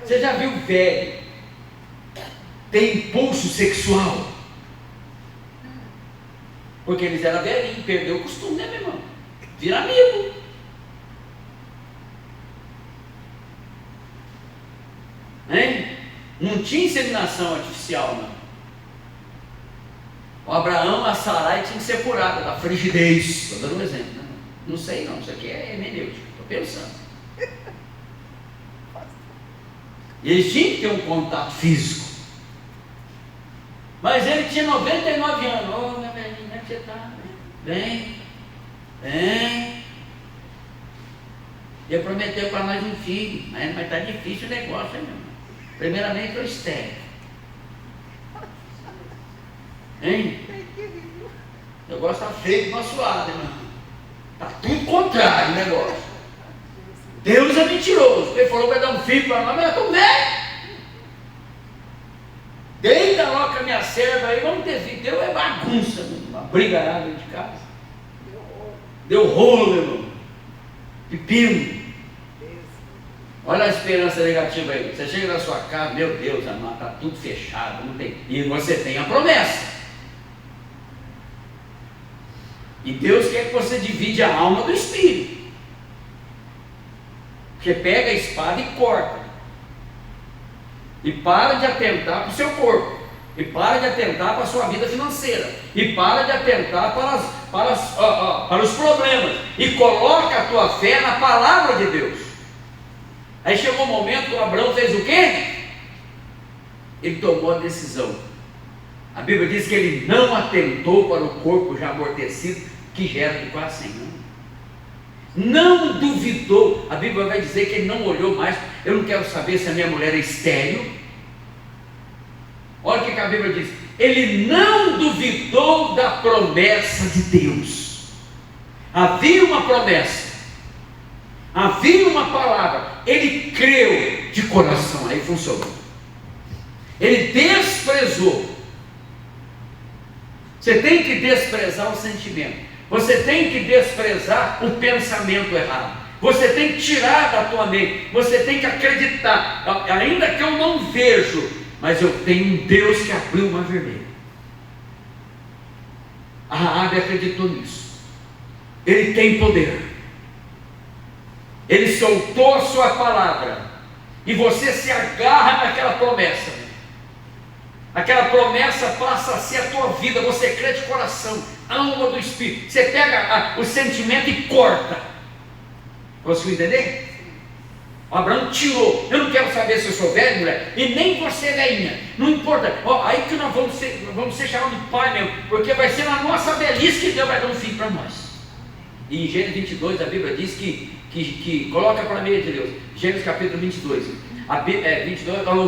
Você já viu o velho ter impulso sexual? Porque eles eram velhinhos, perdeu o costume, né, meu irmão? Vira amigo. Hein? Não tinha inseminação artificial, não. O Abraão, a Sarai tinha que ser curada da frigidez. Estou dando um exemplo, né? Não sei não, isso aqui é hermenêutico, estou pensando. E eles tinham que ter um contato físico. Mas ele tinha 99 anos. Ô, minha velhinha, como é que você está? Bem. Ele prometeu para nós um filho, mas está difícil o negócio, hein, meu irmão? Primeiramente eu estéreo. Hein? O negócio está feio do nosso lado, irmão. Está tudo contrário o negócio. Deus é mentiroso. Ele falou que vai dar um filho para nós, mas eu estou velho. Deita logo com a minha serva aí, vamos ter filho. Deu é bagunça, uma briga dentro de casa. Deu rolo, meu irmão. Pepino. Olha a esperança negativa aí. Você chega na sua casa, meu Deus, amado, está tudo fechado, não tem. E você tem a promessa. E Deus quer que você divide a alma do espírito. Porque pega a espada e corta. E para de atentar para o seu corpo. E para de atentar para a sua vida financeira. E para de atentar para os problemas. E coloca a tua fé na palavra de Deus. Aí chegou um momento que o Abraão fez o quê? Ele tomou a decisão. A Bíblia diz que ele não atentou para o corpo já amortecido, que gera de quase 100 anos. Não duvidou. A Bíblia vai dizer que ele não olhou mais. Eu não quero saber se a minha mulher é estéril. Olha o que a Bíblia diz. Ele não duvidou da promessa de Deus. Havia uma promessa. Havia uma palavra. Ele creu de coração. Aí funcionou. Ele desprezou. Você tem que desprezar o sentimento. Você tem que desprezar o pensamento errado. Você tem que tirar da tua mente. Você tem que acreditar. Ainda que eu não vejo, mas eu tenho um Deus que abriu o mar vermelho. A Raabe acreditou nisso. Ele tem poder. Ele soltou a sua palavra. E você se agarra naquela promessa. Aquela promessa passa a ser a tua vida. Você crê de coração, alma do Espírito. Você pega o sentimento e corta. Conseguiu entender? O Abraão tirou. Eu não quero saber se eu sou velho, mulher, e nem você, velhinha. Não importa. Aí que nós vamos ser chamados de pai mesmo, porque vai ser na nossa velhice que Deus vai dar um filho para nós. E em Gênesis 22 a Bíblia diz que coloca para a mesa de Deus. Gênesis capítulo 22.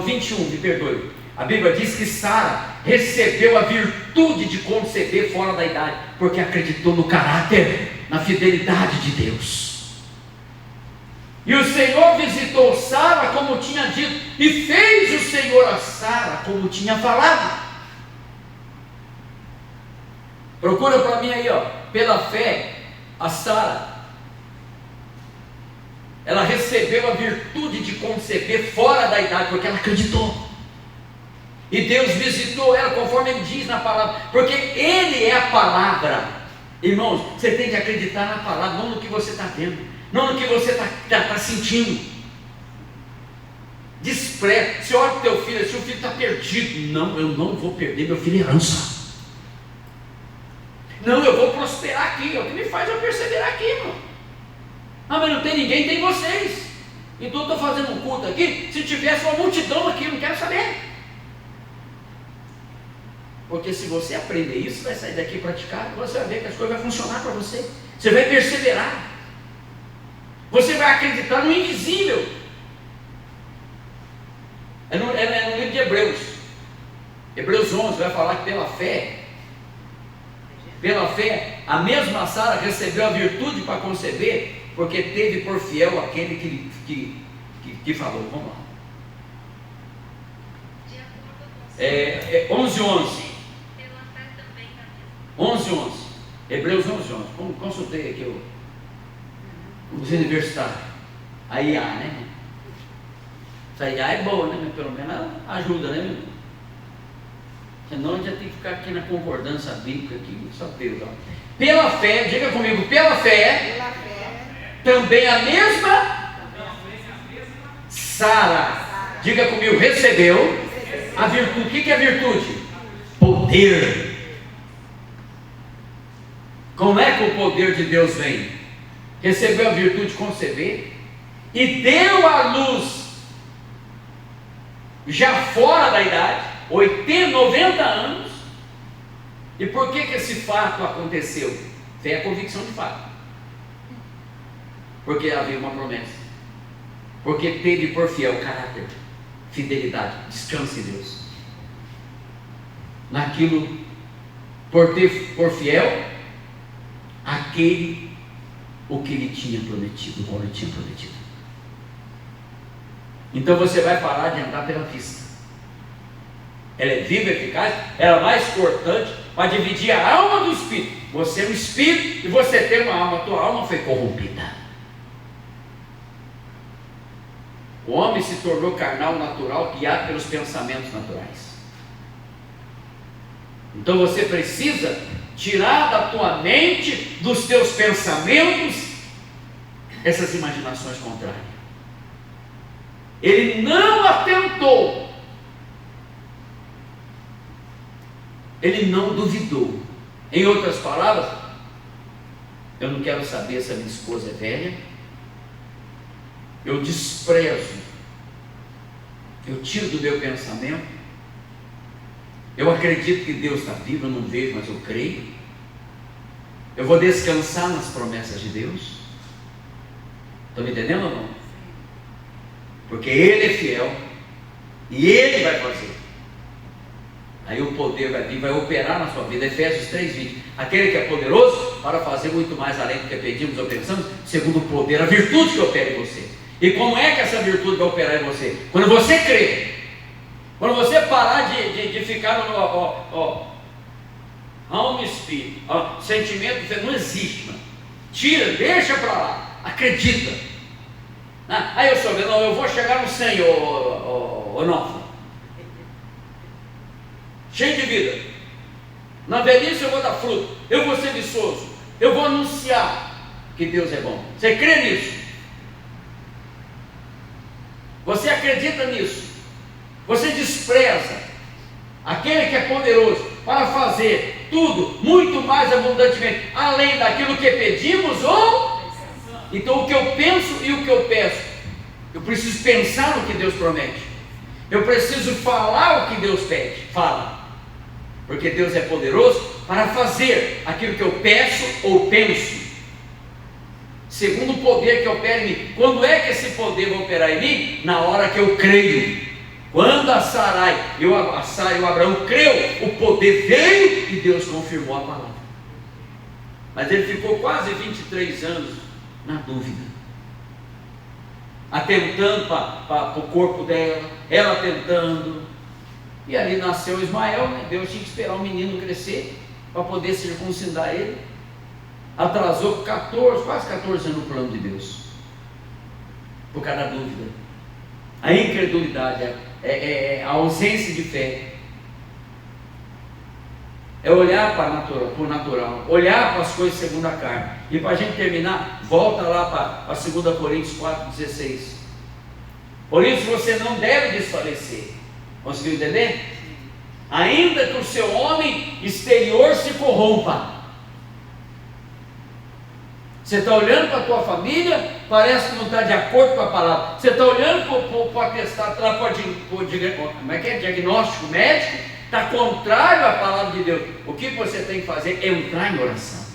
21, me perdoe. A Bíblia diz que Sara recebeu a virtude de conceber fora da idade, porque acreditou no caráter, na fidelidade de Deus. E o Senhor visitou Sara como tinha dito, e fez o Senhor a Sara como tinha falado. Procura para mim aí, pela fé, a Sara, ela recebeu a virtude de conceber fora da idade, porque ela acreditou. E Deus visitou ela, conforme Ele diz na palavra, porque Ele é a palavra. Irmãos, você tem que acreditar na palavra, não no que você está vendo, não no que você está sentindo. Despreze. Você olha para o teu filho, se o filho está perdido, não, eu não vou perder meu filho herança. Não, eu vou prosperar aqui, é o que me faz eu perseverar aqui, irmão. Ah, mas não tem ninguém, tem vocês. Então eu estou fazendo um culto aqui, se tivesse uma multidão aqui, eu não quero saber. Porque se você aprender isso, vai sair daqui e praticar, você vai ver que as coisas vão funcionar para você. Você vai perseverar. Você vai acreditar no invisível. É no livro de Hebreus. Hebreus 11 vai falar que pela fé, a mesma Sara recebeu a virtude para conceber, porque teve por fiel aquele que falou. Vamos lá. 11:11. 11:11. Hebreus 11:11. Consultei aqui Os universitários. A IA, né? Essa IA é boa, né? Mas pelo menos ela ajuda, né, meu irmão? Senão a gente já tem que ficar aqui na concordância bíblica, aqui, só Deus. Ó. Pela fé, diga comigo, pela fé, também a mesma Sara, diga comigo, recebeu a virtude. O que é virtude? Poder. Como é que o poder de Deus vem? Recebeu a virtude de conceber e deu à luz, já fora da idade, 80, 90 anos. E por que esse fato aconteceu? Fé é convicção de fato. Porque havia uma promessa. Porque teve por fiel caráter, fidelidade, descanso em Deus. Naquilo, por ter por fiel aquele o que ele tinha prometido, o qual ele tinha prometido. Então você vai parar de andar pela vista. Ela é viva, eficaz, ela é mais cortante para dividir a alma do espírito. Você é um espírito e você tem uma alma, a tua alma foi corrompida. O homem se tornou carnal natural, guiado pelos pensamentos naturais. Então você precisa tirar da tua mente, dos teus pensamentos, essas imaginações contrárias. Ele não atentou, ele não duvidou. Em outras palavras, eu não quero saber se a minha esposa é velha, eu desprezo, eu tiro do meu pensamento. Eu acredito que Deus está vivo, eu não vejo, mas eu creio. Eu vou descansar nas promessas de Deus. Estão me entendendo ou não? Porque Ele é fiel e Ele vai fazer. Aí o poder vai vir, vai operar na sua vida. Efésios 3:20. Aquele que é poderoso para fazer muito mais além do que pedimos ou pensamos, segundo o poder, a virtude que opera em você. E como é que essa virtude vai operar em você? Quando você crê. Quando você parar de ficar no alma e espírito, sentimento, não existe, mano. Tira, deixa para lá, acredita. Aí eu sou, não, eu vou chegar no 100, não. Cheio de vida. Na velhice eu vou dar fruto, eu vou ser viçoso, eu vou anunciar que Deus é bom. Você crê nisso? Você acredita nisso? Você despreza aquele que é poderoso para fazer tudo muito mais abundantemente, além daquilo que pedimos ou... Então o que eu penso e o que eu peço, eu preciso pensar no que Deus promete, eu preciso falar o que Deus pede, fala, porque Deus é poderoso para fazer aquilo que eu peço ou penso, segundo o poder que opera em mim. Quando é que esse poder vai operar em mim? Na hora que eu creio. Quando a Sara e o Abraão creu, o poder veio e Deus confirmou a palavra. Mas ele ficou quase 23 anos na dúvida, atentando para o corpo dela, ela tentando, e ali nasceu Ismael, né? Deus tinha que esperar o menino crescer para poder circuncidar ele. Atrasou quase 14 anos o plano de Deus, por causa da dúvida, a incredulidade, a ausência de fé. É olhar para o natural, olhar para as coisas segundo a carne. E para a gente terminar, volta lá para 2 Coríntios 4,16. Por isso você não deve desfalecer. Conseguiu entender? Ainda que o seu homem exterior se corrompa. Você está olhando para a tua família, parece que não está de acordo com a palavra. Você está olhando para o atestado, como é que é? Diagnóstico médico, está contrário à palavra de Deus. O que você tem que fazer é entrar em oração,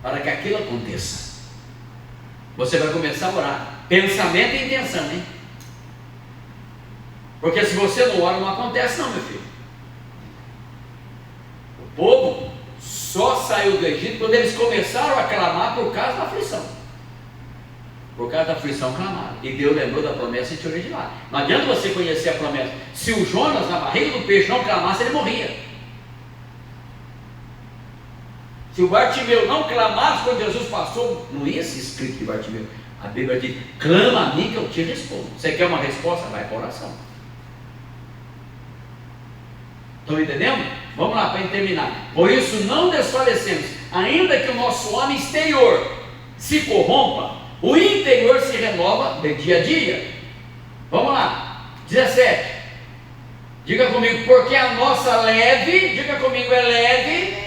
para que aquilo aconteça. Você vai começar a orar, pensamento e intenção, hein? Porque se você não ora, não acontece não, meu filho. O povo só saiu do Egito quando eles começaram a clamar por causa da aflição. Por causa da aflição clamaram. E Deus lembrou da promessa e tirou de lá. Não adianta você conhecer a promessa. Se o Jonas na barriga do peixe não clamasse, ele morria. Se o Bartimeu não clamasse quando Jesus passou, não ia ser escrito de Bartimeu. A Bíblia diz: clama a mim que eu te respondo. Você quer uma resposta? Vai para a oração. Estão entendendo? Vamos lá, para terminar. Por isso não desfalecemos, ainda que o nosso homem exterior se corrompa, o interior se renova de dia a dia. Vamos lá, 17. Diga comigo, porque a nossa leve, diga comigo, é leve.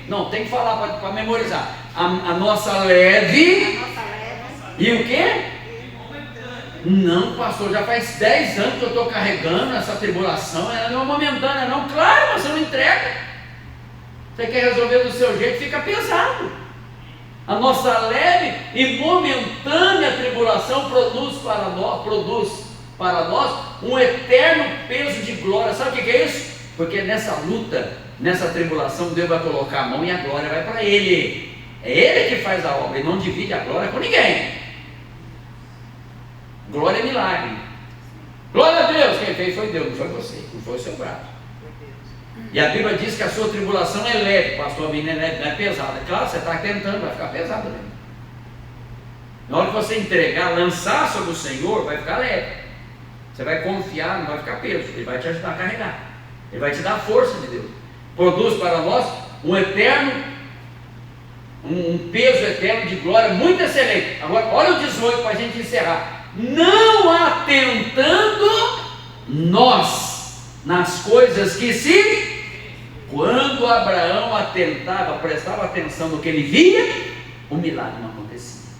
Não, tem que falar para memorizar. A nossa leve. E o quê? Não, pastor, já faz 10 anos que eu estou carregando essa tribulação. Ela não é momentânea, não. Claro, mas você não entrega. Você quer resolver do seu jeito, fica pesado. A nossa leve e momentânea tribulação produz para nós um eterno peso de glória. Sabe o que é isso? Porque nessa luta, nessa tribulação, Deus vai colocar a mão e a glória vai para Ele. É Ele que faz a obra, Ele não divide a glória com ninguém. Glória é milagre. Glória a Deus. Quem fez foi Deus, não foi você, não foi o seu braço. E a Bíblia diz que a sua tribulação é leve. Pastor, a minha não é pesada. Claro, você está tentando, vai ficar pesada mesmo. Na hora que você entregar, lançar sobre o Senhor, vai ficar leve. Você vai confiar, não vai ficar peso. Ele vai te ajudar a carregar. Ele vai te dar a força de Deus. Produz para nós um peso eterno de glória muito excelente. Agora, olha o 18 para a gente encerrar. Não atentando nós nas coisas que se... Quando Abraão atentava, prestava atenção no que ele via, o milagre não acontecia.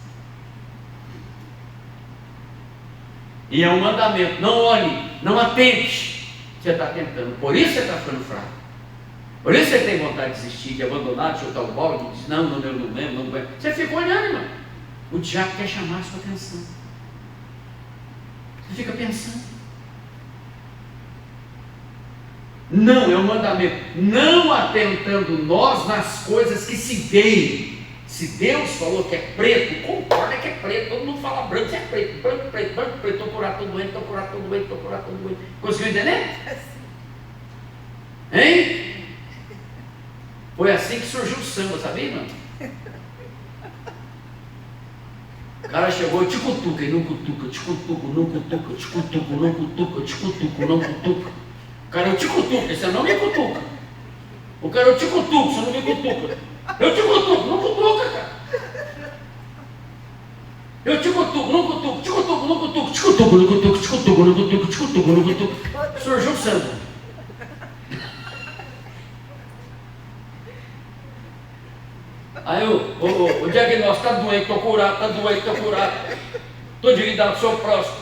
E é um mandamento: não olhe, não atente. Você está tentando, por isso você está ficando fraco. Por isso você tem vontade de desistir, de abandonar, de chutar o balde, de dizer: não, eu não lembro, não lembro. Você fica olhando, irmão. O diabo quer chamar a sua atenção. Você fica pensando. Não, é um mandamento. Não atentando nós nas coisas que se veem. Se Deus falou que é preto, concorda que é preto. Todo mundo fala branco, você é preto, branco, preto, branco, preto. Estou curado, estou doente, estou curado, estou doente, estou curado, estou doente. Conseguiu entender? Hein? Foi assim que surgiu o samba, sabia, irmão? O cara chegou, te cutuca e não cutuca, te cutuca, não cutuca, te cutuca, não cutuca, te cutuca, não cutuca. O cara, eu te cutuco, você não me cutuca. O cara, eu te cutuco, você não me cutuca. Eu te cutuco, não cutuca, cara. Eu te cutuco, não cutuco, te cutuco, não cutuco, te cutuco, não cutuco, te cutuco, não cutuco, te cutuco, não cutuco. Surgiu o samba. Aí o diagnóstico: está doente, estou curado, está doente, estou curado. Estou endividado, sou próximo.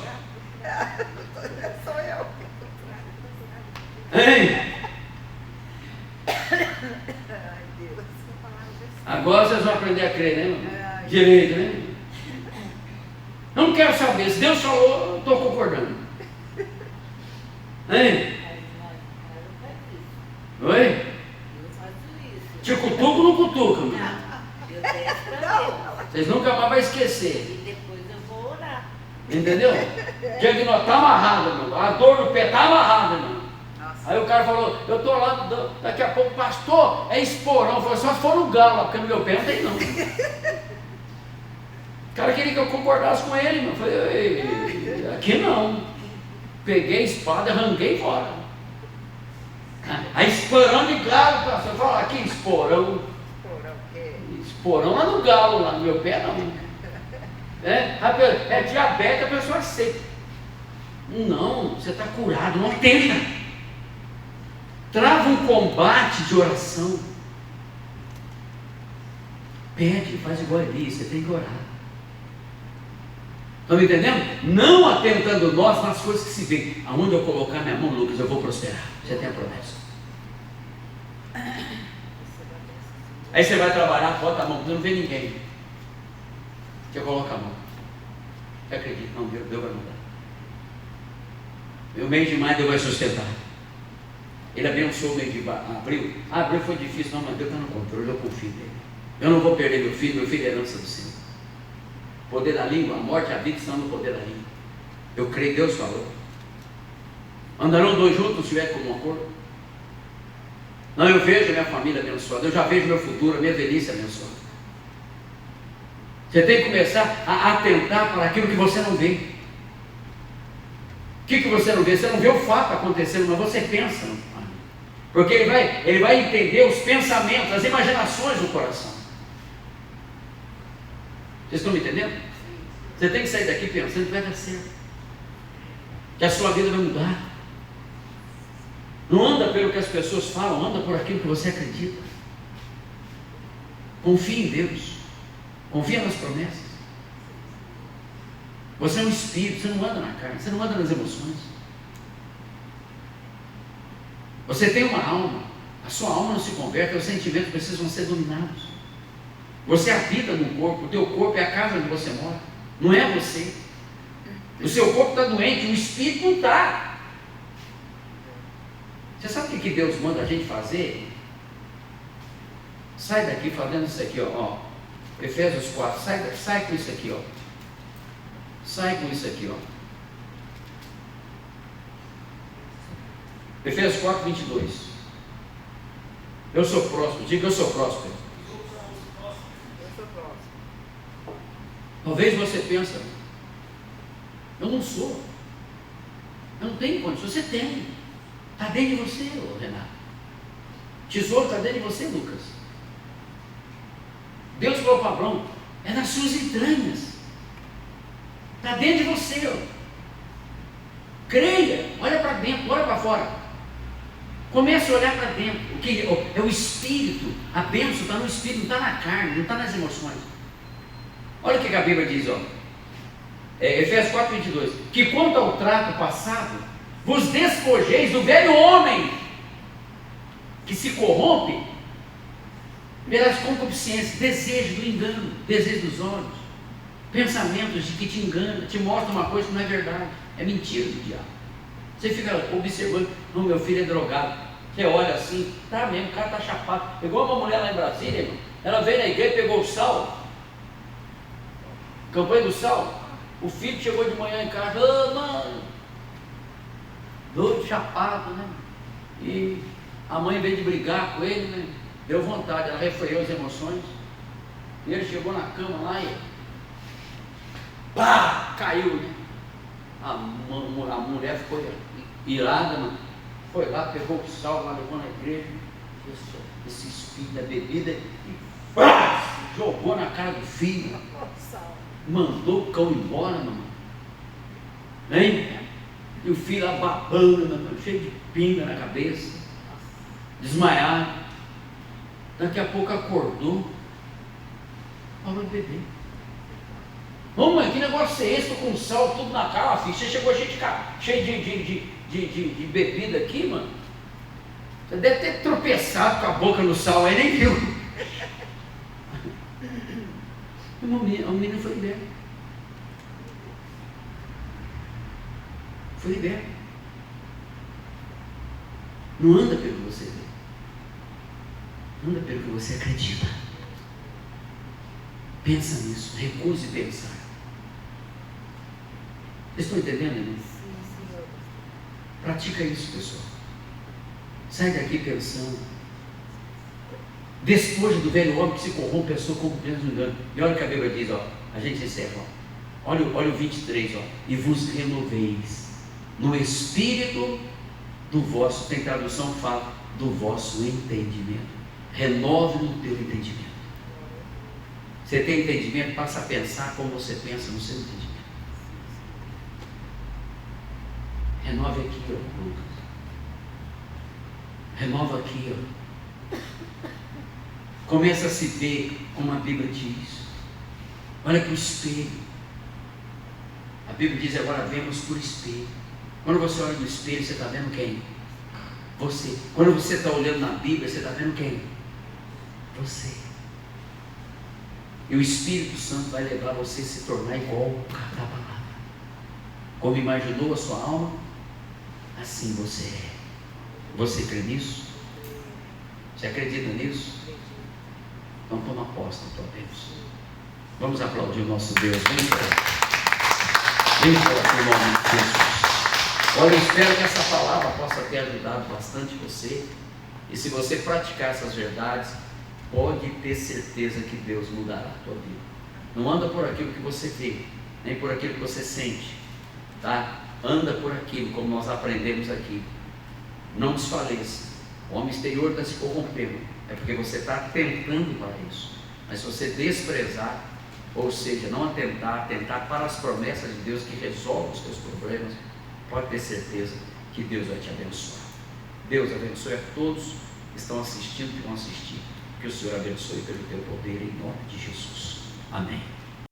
Hein? Agora vocês vão aprender a crer, né, irmão? Direito, né? Eu não quero saber. Se Deus falou, eu estou concordando. Hein? Oi? Te cutuca ou não cutuca, meu? Vocês nunca mais vão esquecer. E depois eu vou orar. Entendeu? Diagnóstico: está amarrado, meu. A dor no pé está amarrada, meu. Aí o cara falou: eu estou lá, daqui a pouco, pastor, é esporão. Eu falei: só se for no galo lá, porque no meu pé não tem não. O cara queria que eu concordasse com ele, meu. Eu falei: aqui não. Peguei a espada, arranquei fora. Aí esporão de galo, pastor. Eu falo: aqui esporão. Esporão lá no galo, lá no meu pé não. É diabetes, a pessoa aceita. Não, você está curado, não tenta. Trava um combate de oração. Pede, faz igual Eli, você tem que orar. Estão me entendendo? Não atentando nós nas coisas que se veem. Aonde eu colocar minha mão, Lucas, eu vou prosperar. Você tem a promessa. Aí você vai trabalhar, bota a mão, você não vê ninguém. Você coloca a mão. Você acredita? Não, Deus vai mudar. Meu mês de maio Deus vai sustentar. Ele abençoou o mês de abril. Abril foi difícil, não, mas Deus está no controle, eu confio nele. Eu não vou perder meu filho é herança do Senhor. O poder da língua, a morte e a vida estão no poder da língua. Eu creio, Deus falou. Andarão dois juntos se tiver como um acordo. Não, eu vejo a minha família abençoada, eu já vejo meu futuro, a minha velhice abençoada. Você tem que começar a atentar para aquilo que você não vê. O que você não vê? Você não vê o fato acontecendo, mas você pensa no fato. Porque ele vai entender os pensamentos, as imaginações do coração. Vocês estão me entendendo? Você tem que sair daqui pensando que vai dar certo, que a sua vida vai mudar. Não anda pelo que as pessoas falam, anda por aquilo que você acredita. Confie em Deus, confia nas promessas. Você é um espírito, você não anda na carne, você não anda nas emoções. Você tem uma alma, a sua alma não se converte, os sentimentos precisam ser dominados. Você habita no corpo, o teu corpo é a casa onde você mora, não é você. O seu corpo está doente, o espírito não está. Você sabe o que Deus manda a gente fazer? Sai daqui fazendo isso aqui, ó. Efésios 4, sai com isso aqui, ó. Sai com isso aqui, ó. Efésios 4, 22. Eu sou próspero, diga eu sou próspero. Talvez você pense, eu não sou. Eu não tenho condições, você tem. Está dentro de você, Renato. Tesouro está dentro de você, Lucas. Deus falou para Abraão, é nas suas entranhas. Está dentro de você, ó. Creia, olha para dentro, olha para fora. Comece a olhar para dentro. O que é o espírito? A bênção está no espírito, não está na carne, não está nas emoções. Olha o que a Bíblia diz, ó. Efésios 4, 22. Que quanto ao trato passado, vos despojeis do velho homem, que se corrompe pelas concupiscências, desejo do engano, desejo dos olhos, pensamentos de que te engana, te mostra uma coisa que não é verdade, é mentira do diabo. Você fica observando, não, meu filho é drogado. Você olha assim, tá mesmo, o cara está chapado. Igual uma mulher lá em Brasília, irmão, ela veio na igreja, pegou o sal, campanha do sal, o filho chegou de manhã em casa, mano, doido, chapado, né? E a mãe veio de brigar com ele, né? Deu vontade, ela refreou as emoções. E ele chegou na cama lá e pá, caiu, né? A mulher ficou irada, mano. Foi lá, pegou o sal, lá levou na igreja, esse espírito da bebida, e pá, jogou na cara do filho, mandou o cão embora, mano. Hein? E o filho lá babando, mano, cheio de pinga na cabeça, desmaiado. Daqui a pouco acordou, parou de beber. Ô mãe, que negócio é esse? Tô com sal tudo na cara, filho. Você chegou cheio de bebida aqui, mano. Você deve ter tropeçado com a boca no sal aí, nem viu. O menino foi liberto. Foi liberto. Não anda pelo que você vê. Anda pelo que você acredita. Pensa nisso. Recuse pensar. Vocês estão entendendo, irmão? Pratica isso, pessoal. Sai daqui pensando. Despoja do velho homem que se corrompe, pessoa como Deus me engano. E olha o que a Bíblia diz, ó. A gente encerra, ó. Olha o 23, ó. E vos renoveis no espírito do vosso, tem tradução que fala, do vosso entendimento. Renove no teu entendimento. Você tem entendimento, passa a pensar como você pensa no seu entendimento. Renove aqui, ó, Lucas. Renova aqui, ó. Começa a se ver como a Bíblia diz. Olha para o espelho. A Bíblia diz agora, vemos por espelho. Quando você olha no espelho, você está vendo quem? Você. Quando você está olhando na Bíblia, você está vendo quem? Você. E o Espírito Santo vai levar você a se tornar igual a cada palavra. Como imaginou a sua alma, assim você é. Você crê nisso? Você acredita nisso? Então toma posse da tua bênção. Vamos aplaudir o nosso Deus. Vem para o nome de Jesus. Olha, eu espero que essa palavra possa ter ajudado bastante você. E se você praticar essas verdades, pode ter certeza que Deus mudará a tua vida. Não anda por aquilo que você vê, nem por aquilo que você sente, tá? Anda por aquilo, como nós aprendemos aqui. Não desfaleça. O homem exterior está se corrompendo, é porque você está atentando para isso. Mas se você desprezar, ou seja, não atentar para as promessas de Deus que resolvem os teus problemas, pode ter certeza que Deus vai te abençoar. Deus abençoe a todos que estão assistindo, que vão assistir. Que o Senhor abençoe pelo teu poder, em nome de Jesus. Amém.